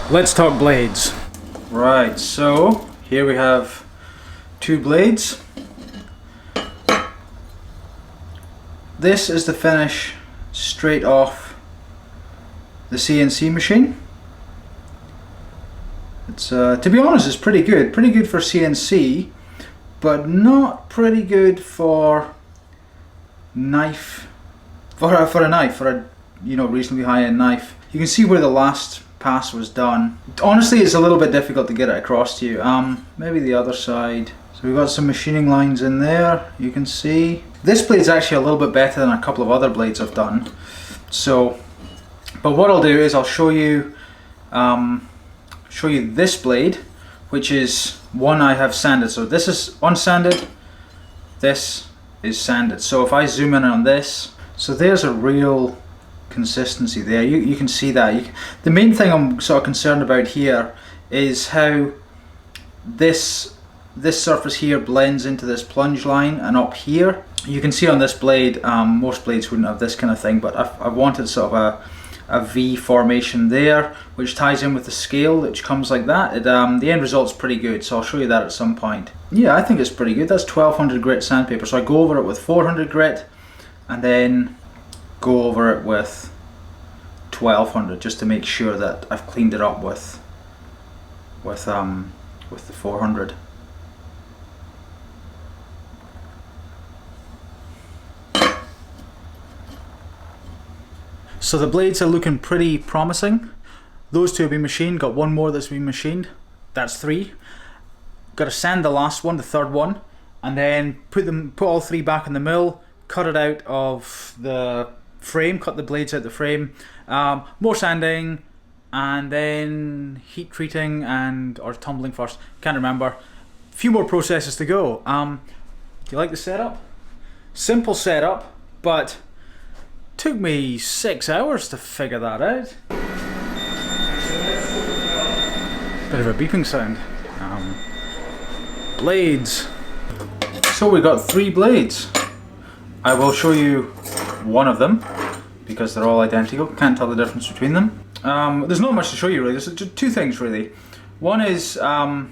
Let's talk blades. Right, so here we have two blades. This is the finish straight off the CNC machine. It's to be honest, it's pretty good for CNC, but not pretty good for knife, for a reasonably high-end knife. You can see where the last pass was done. Honestly, it's a little bit difficult to get it across to you. Maybe the other side. So we've got some machining lines in there, you can see. This blade's actually a little bit better than a couple of other blades I've done. So, but what I'll do is I'll show you this blade, which is one I have sanded. So this is unsanded, this is sanded. So if I zoom in on this, so there's a real consistency there. You can see that. The main thing I'm sort of concerned about here is how this surface here blends into this plunge line, and up here you can see on this blade, most blades wouldn't have this kind of thing, but I've wanted sort of a V formation there, which ties in with the scale, which comes like that. The end result's pretty good, so I'll show you that at some point. Yeah, I think it's pretty good. That's 1200 grit sandpaper, so I go over it with 400 grit and then go over it with 1200 just to make sure that I've cleaned it up with the 400. So the blades are looking pretty promising. Those two have been machined, got one more that's been machined. That's three. Got to sand the last one, the third one, and then put all three back in the mill, cut it out of the frame, cut the blades out the frame, more sanding, and then heat treating or tumbling first, can't remember. A few more processes to go. Do you like the setup? Simple setup, but took me 6 hours to figure that out. Bit of a beeping sound. Blades. So we got three blades. I will show you one of them because they're all identical. Can't tell the difference between them. There's not much to show you really. There's just two things really. One is, well,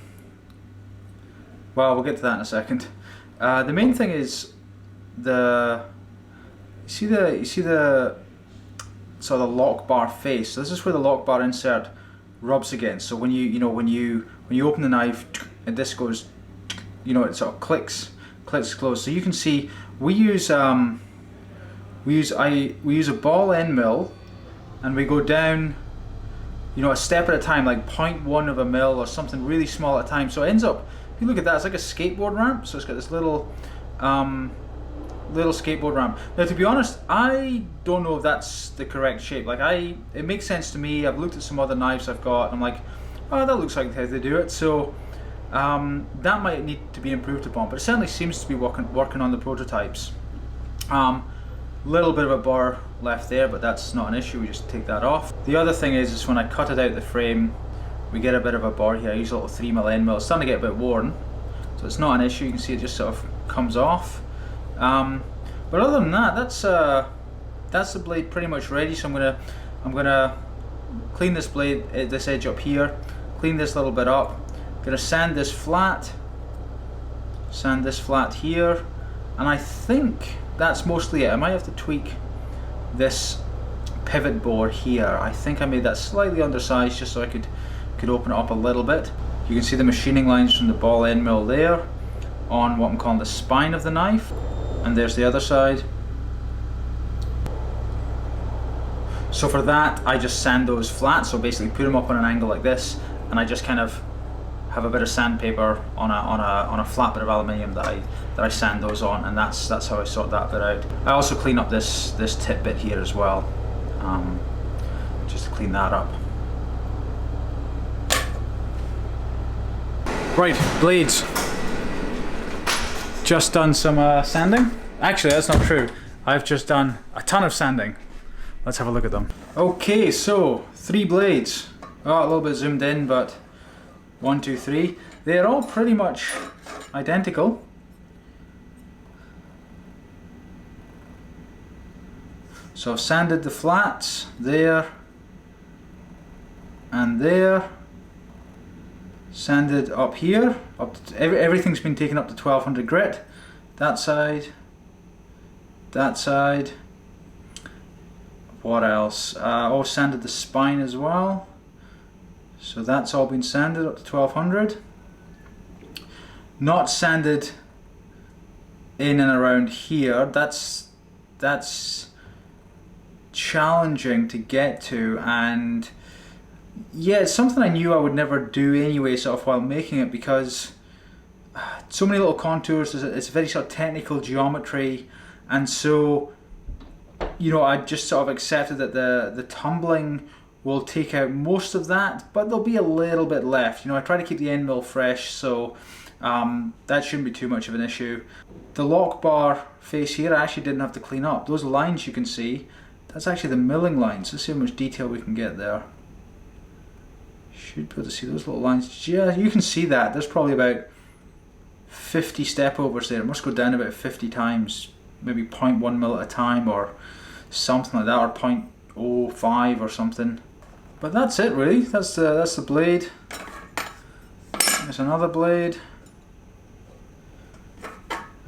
we'll get to that in a second. The main thing is you see the sort of lock bar face. So this is where the lock bar insert rubs against. So when you open the knife and this goes, it sort of clicks closed. So you can see we use a ball end mill, and we go down, a step at a time, like 0.1 of a mil or something really small at a time. So it ends up, if you look at that, it's like a skateboard ramp. So it's got this little skateboard ramp. Now, to be honest, I don't know if that's the correct shape. It makes sense to me. I've looked at some other knives I've got, and I'm like, oh, that looks like how they do it. So that might need to be improved upon, but it certainly seems to be working on the prototypes. Little bit of a bar left there, but that's not an issue. We just take that off. The other thing is when I cut it out the frame, we get a bit of a bar here. I use a little 3mm end mill. It's starting to get a bit worn, so it's not an issue. You can see it just sort of comes off. But other than that, that's the blade pretty much ready. So I'm gonna clean this blade, this edge up here, clean this little bit up. Gonna sand this flat here, and I think that's mostly it. I might have to tweak this pivot bore here. I think I made that slightly undersized just so I could open it up a little bit. You can see the machining lines from the ball end mill there on what I'm calling the spine of the knife, and there's the other side. So for that, I just sand those flat, so basically put them up on an angle like this, and I just kind of have a bit of sandpaper on a flat bit of aluminium that I sand those on, and that's how I sort that bit out. I also clean up this tip bit here as well, just to clean that up. Right, blades. Just done some sanding. Actually, that's not true. I've just done a ton of sanding. Let's have a look at them. Okay, so three blades. Oh, a little bit zoomed in, but 1, 2, 3. They're all pretty much identical. So I've sanded the flats there. and there. Sanded up here, everything's been taken up to 1200 grit. That side, that side. What else? Oh, sanded the spine as well. So that's all been sanded up to 1200. Not sanded in and around here. That's challenging to get to, and yeah, it's something I knew I would never do anyway, sort of while making it, because so many little contours. It's very sort of technical geometry, and so you know, I just sort of accepted that the tumbling will take out most of that, but there'll be a little bit left. You know, I try to keep the end mill fresh, so that shouldn't be too much of an issue. The lock bar face here I actually didn't have to clean up. Those lines you can see, that's actually the milling lines. Let's see how much detail we can get there. Should be able to see those little lines. Yeah, you can see that. There's probably about 50 step overs there. It must go down about 50 times, maybe 0.1 mil at a time or something like that, or 0.05 or something. But that's it really. That's the blade. There's another blade.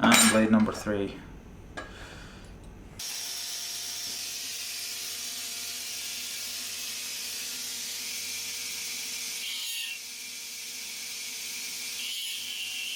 And blade number 3.